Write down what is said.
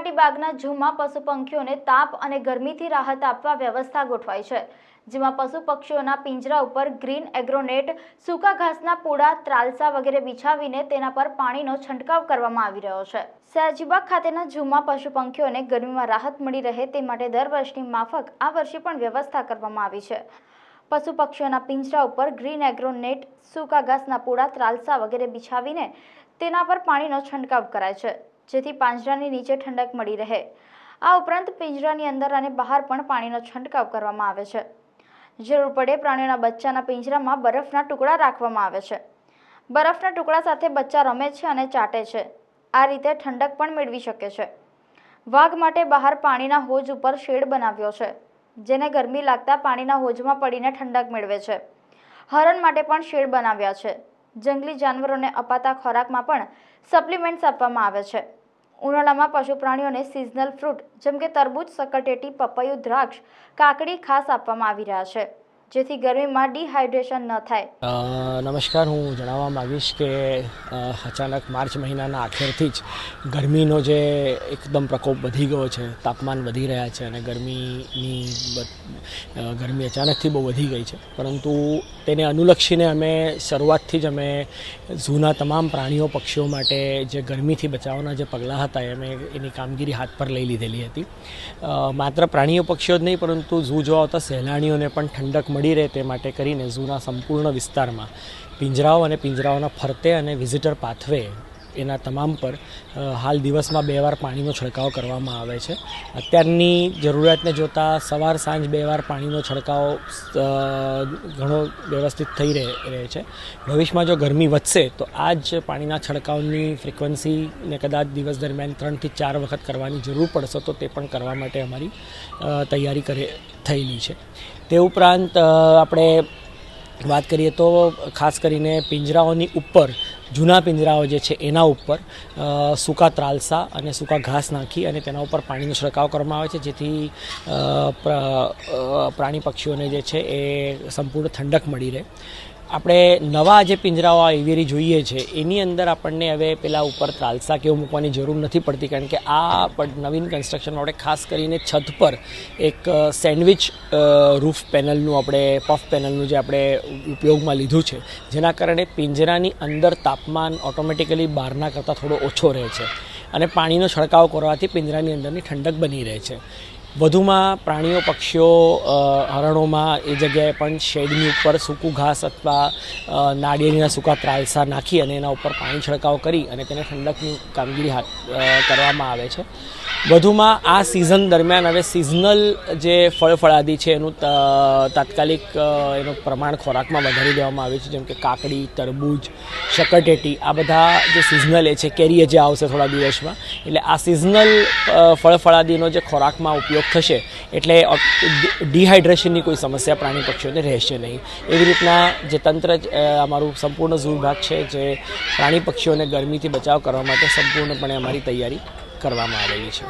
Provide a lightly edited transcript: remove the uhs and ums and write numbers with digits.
સલામતી બાગના ઝૂમાં પશુ પંખીઓને તાપ અને ગરમીથી રાહત આપવા વ્યવસ્થા ગોઠવાઈ છે, જેમાં પશુ પક્ષીઓના પિંજરા ઉપર ગ્રીન એગ્રોનેટ, સૂકા ઘાસના પૂડા, ત્રાલસા વગેરે બિછાવીને તેના પર પાણીનો છંટકાવ કરવામાં આવી રહ્યો છે। સયાજીબાગ ખાતેના ઝૂમાં પશુ પંખીઓને ગરમીમાં રાહત મળી રહે તે માટે દર વર્ષની માફક આ વર્ષે પણ વ્યવસ્થા કરવામાં આવી છે। પશુ પક્ષીઓના પિંજરા ઉપર ગ્રીન એગ્રોનેટ, સૂકા ઘાસના પૂડા, ત્રાલસા વગેરે બિછાવીને તેના પર પાણીનો છંટકાવ કરાય છે, જેથી પાંજરાની નીચે ઠંડક મળી રહે। આ ઉપરાંત પિંજરાની અંદર અને બહાર પણ પાણીનો છંટકાવ કરવામાં આવે છે। જરૂર પડે પ્રાણીઓના બચ્ચાના પિંજરામાં બરફના ટુકડા રાખવામાં આવે છે। બરફના ટુકડા સાથે બચ્ચા રમે છે અને ચાટે છે। આ રીતે ઠંડક પણ મેળવી શકે છે। વાઘ માટે બહાર પાણીના હોજ ઉપર શેડ બનાવ્યો છે, જેને ગરમી લાગતા પાણીના હોજમાં પડીને ઠંડક મેળવે છે। હરણ માટે પણ શેડ બનાવ્યા છે। જંગલી જાનવરોને અપાતા ખોરાકમાં પણ સપ્લિમેન્ટ્સ આપવામાં આવે છે। ઉનાળામાં પશુ પ્રાણીઓને સિઝનલ ફ્રૂટ જેમ કે તરબૂચ, સકરટેટી, પપૈયું, દ્રાક્ષ, કાકડી ખાસ આપવામાં આવી રહ્યા છે, જેથી ગરમીમાં ડિહાઇડ્રેશન ન થાય। નમસ્કાર, હું જણાવવા માગીશ કે અચાનક માર્ચ મહિનાના આખેરથી જ ગરમીનો જે એકદમ પ્રકોપ વધી ગયો છે, તાપમાન વધી રહ્યા છે અને ગરમી અચાનકથી બહુ વધી ગઈ છે, પરંતુ તેને અનુલક્ષીને અમે શરૂઆતથી જ અમે ઝૂના તમામ પ્રાણીઓ પક્ષીઓ માટે જે ગરમીથી બચાવવાના જે પગલાં હતા અમે એની કામગીરી હાથ પર લઈ લીધેલી હતી। માત્ર પ્રાણીઓ પક્ષીઓ જ નહીં પરંતુ ઝૂ જોવા આવતા સહેલાણીઓને પણ ઠંડક મળી રહે તે માટે કરીને ઝૂના સંપૂર્ણ વિસ્તારમાં પિંજરાઓ અને પિંજરાઓના ફરતે અને વિઝિટર પાથવે એના તમામ પર હાલ દિવસમાં 2 વાર પાણીનો છંટકાવ કરવામાં આવે છે। અત્યારની જરૂરિયાતને જોતાં સવાર સાંજ 2 વાર પાણીનો છંટકાવ ઘણો વ્યવસ્થિત થઈ રહે છે। ભવિષ્યમાં જો ગરમી વધશે તો આ જ પાણીના છંટકાવની ફ્રિકવન્સીને કદાચ દિવસ દરમિયાન 3 થી 4 વખત કરવાની જરૂર પડશે તો તે પણ કરવા માટે અમારી તૈયારી થયેલી છે। તે ઉપરાંત આપણે વાત કરીએ તો ખાસ કરીને પિંજરાઓની ઉપર જૂના પિંજરાઓ જે છે એના ઉપર સૂકા ત્રાલસા અને સૂકા ઘાસ નાખી અને તેના ઉપર પાણીનો છંટકાવ કરવામાં આવે છે, જેથી પ્રાણી પક્ષીઓને જે છે એ સંપૂર્ણ ઠંડક મળી રહે। આપણે નવા જે પિંજરાઓ એવિયરી જોઈએ છે એની અંદર આપણને હવે પેલા ઉપર ત્રાલસા કેવું મૂકવાની જરૂર નથી પડતી, કારણ કે આ નવીન કન્સ્ટ્રક્શન આપણે ખાસ કરીને છત પર એક સેન્ડવિચ રૂફ પેનલનું આપણે પફ પેનલનું જે આપણે ઉપયોગમાં લીધું છે, જેના કારણે પિંજરાની અંદર તાપમાન ઓટોમેટિકલી બહારના કરતાં થોડો ઓછો રહે છે અને પાણીનો છંટકાવ કરવાથી પિંજરાની અંદરની ઠંડક બની રહે છે। વધુમાં પ્રાણીઓ પક્ષીઓ હરણોમાં એ જગ્યાએ પણ શેડની ઉપર સૂકું ઘાસ અથવા નાળિયેરીના સૂકા ત્રાલસા નાખી અને એના ઉપર પાણી છંટકાવ કરી અને તેને ઠંડકની કામગીરી કરવામાં આવે છે। વધુમાં આ સિઝન દરમિયાન હવે સિઝનલ જે ફળફળાદી છે એનું તાત્કાલિક એનું પ્રમાણ ખોરાકમાં વધારી દેવામાં આવ્યું છે, જેમ કે કાકડી, તરબૂચ, શક્કરટેટી, આ બધા જે સિઝનલ છે કેરી જે આવશે થોડા દિવસમાં, એટલે આ સિઝનલ ફળફળાદીનો જે ખોરાકમાં ઉપયોગ થશે એટલે ડિહાઇડ્રેશનની કોઈ સમસ્યા પ્રાણી પક્ષીઓને રહેશે નહીં। એવી રીતના જે તંત્ર અમારું સંપૂર્ણ ઝૂ વિભાગ છે જે પ્રાણી પક્ષીઓને ગરમીથી બચાવ કરવા માટે સંપૂર્ણપણે અમારી તૈયારી કરવામાં આવેલી છે।